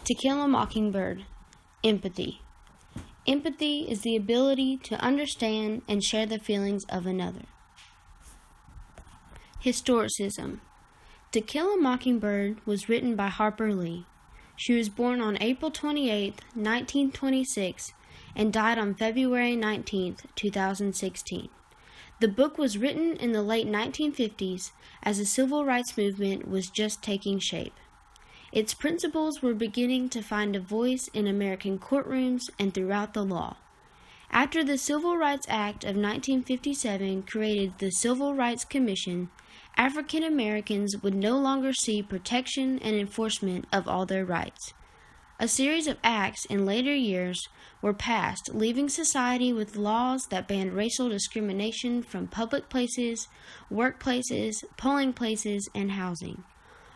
To Kill a Mockingbird. Empathy. Empathy is the ability to understand and share the feelings of another. Historicism. To Kill a Mockingbird was written by Harper Lee. She was born on April 28, 1926, and died on February 19, 2016. The book was written in the late 1950s as the civil rights movement was just taking shape. Its principles were beginning to find a voice in American courtrooms and throughout the law. After the Civil Rights Act of 1957 created the Civil Rights Commission, African Americans would no longer see protection and enforcement of all their rights. A series of acts in later years were passed, leaving society with laws that banned racial discrimination from public places, workplaces, polling places, and housing.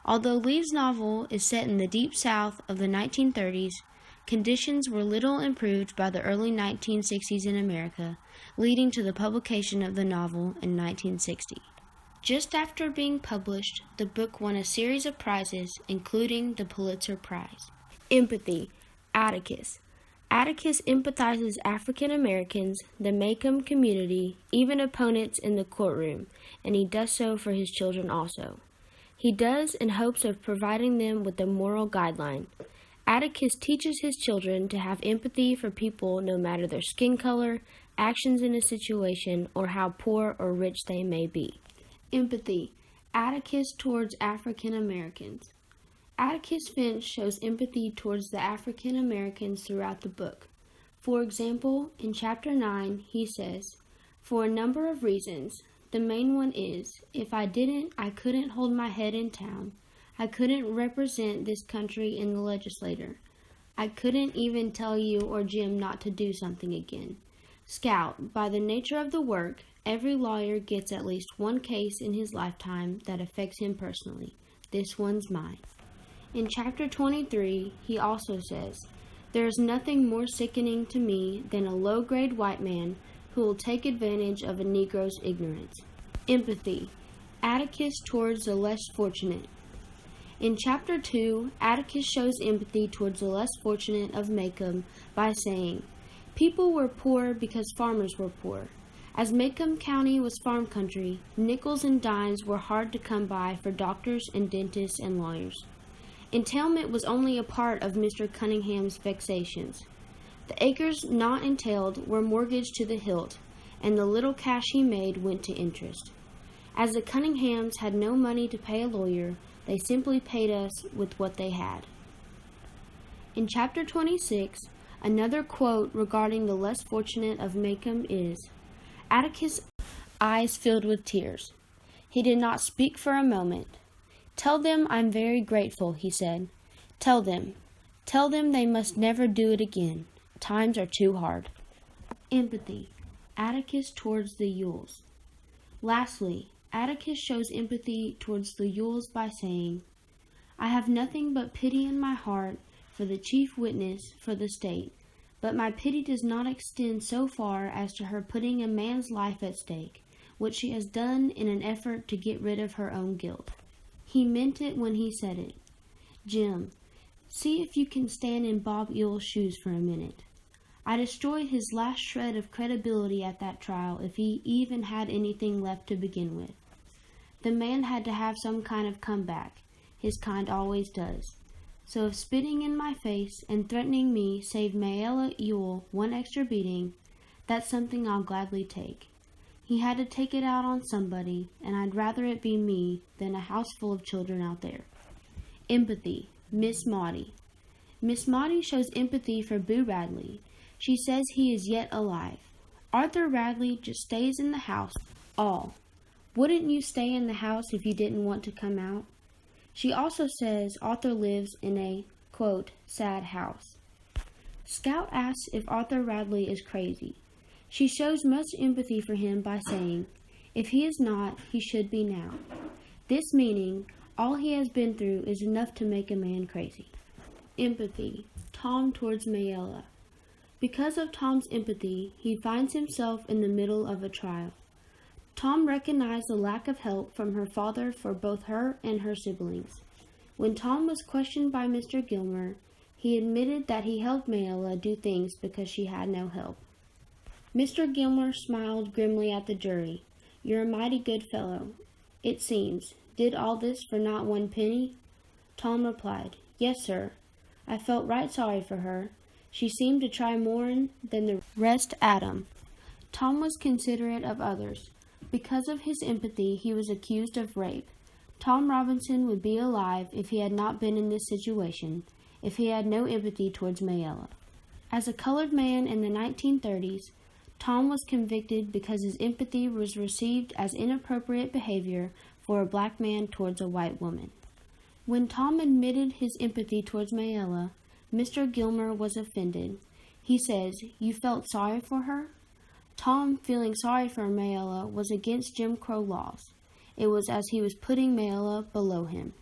Although Lee's novel is set in the Deep South of the 1930s, conditions were little improved by the early 1960s in America, leading to the publication of the novel in 1960. Just after being published, the book won a series of prizes, including the Pulitzer Prize. Empathy. Atticus. Atticus empathizes African Americans, the Macomb community, even opponents in the courtroom, and he does so for his children also. He does in hopes of providing them with a moral guideline. Atticus teaches his children to have empathy for people no matter their skin color, actions in a situation, or how poor or rich they may be. Empathy. Atticus towards African Americans. Atticus Finch shows empathy towards the African Americans throughout the book. For example, in Chapter 9, he says, "For a number of reasons. The main one is, if I didn't, I couldn't hold my head in town. I couldn't represent this country in the legislature. I couldn't even tell you or Jim not to do something again. Scout, by the nature of the work, every lawyer gets at least one case in his lifetime that affects him personally. This one's mine." In Chapter 23, he also says, "There is nothing more sickening to me than a low-grade white man who will take advantage of a Negro's ignorance." Empathy. Atticus towards the less fortunate. In Chapter 2, Atticus shows empathy towards the less fortunate of Macomb by saying, "People were poor because farmers were poor. As Macomb County was farm country, nickels and dimes were hard to come by for doctors and dentists and lawyers. Entailment was only a part of Mr. Cunningham's vexations. The acres not entailed were mortgaged to the hilt, and the little cash he made went to interest. As the Cunninghams had no money to pay a lawyer, they simply paid us with what they had." In Chapter 26, another quote regarding the less fortunate of Macomb is, "Atticus' eyes filled with tears. He did not speak for a moment. 'Tell them I'm very grateful,' he said. 'Tell them they must never do it again. Times are too hard.'" Empathy. Atticus towards the Yules. Lastly, Atticus shows empathy towards the Yules by saying, "I have nothing but pity in my heart for the chief witness for the state, but my pity does not extend so far as to her putting a man's life at stake, which she has done in an effort to get rid of her own guilt." He meant it when he said it. Jim, see if you can stand in Bob Yule's shoes for a minute. I destroyed his last shred of credibility at that trial if he even had anything left to begin with. The man had to have some kind of comeback. His kind always does. So if spitting in my face and threatening me saved Mayella Yule one extra beating, that's something I'll gladly take. He had to take it out on somebody, and I'd rather it be me than a house full of children out there. Empathy. Miss Maudie. Miss Maudie shows empathy for Boo Radley. She says he is yet alive. Arthur Radley just stays in the house. All. Wouldn't you stay in the house if you didn't want to come out? She also says Arthur lives in a, quote, sad house. Scout asks if Arthur Radley is crazy. She shows much empathy for him by saying, "If he is not, he should be now." This meaning, all he has been through is enough to make a man crazy. Empathy. Tom towards Mayella. Because of Tom's empathy, he finds himself in the middle of a trial. Tom recognized the lack of help from her father for both her and her siblings. When Tom was questioned by Mr. Gilmer, He admitted that he helped Mayella do things because she had no help. Mr. Gilmore smiled grimly at the jury. "You're a mighty good fellow, it seems. Did all this for not one penny?" Tom replied, "Yes, sir. I felt right sorry for her. She seemed to try more'n than the rest at 'em." Tom was considerate of others. Because of his empathy, he was accused of rape. Tom Robinson would be alive if he had not been in this situation, if he had no empathy towards Mayella. As a colored man in the 1930s, Tom was convicted because his empathy was received as inappropriate behavior for a black man towards a white woman. When Tom admitted his empathy towards Mayella, Mr. Gilmore was offended. He says, "You felt sorry for her?" Tom feeling sorry for Mayella was against Jim Crow laws. It was as he was putting Mayella below him.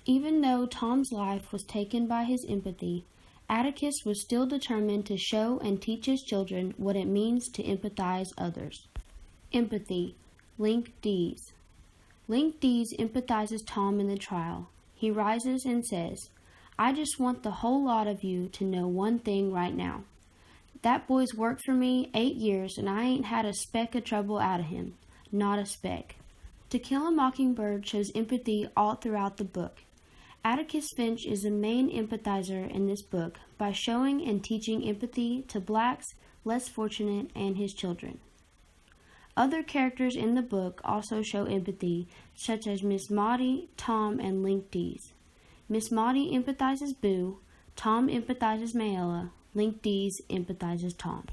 Even though Tom's life was taken by his empathy, Atticus was still determined to show and teach his children what it means to empathize others. Empathy. Link Dees. Link Dees empathizes Tom in the trial. He rises and says, "I just want the whole lot of you to know one thing right now. That boy's worked for me 8 years and I ain't had a speck of trouble out of him. Not a speck." To Kill a Mockingbird shows empathy all throughout the book. Atticus Finch is the main empathizer in this book by showing and teaching empathy to blacks, less fortunate, and his children. Other characters in the book also show empathy, such as Miss Maudie, Tom, and Link Dees. Miss Maudie empathizes Boo, Tom empathizes Mayella, Link Dees empathizes Tom.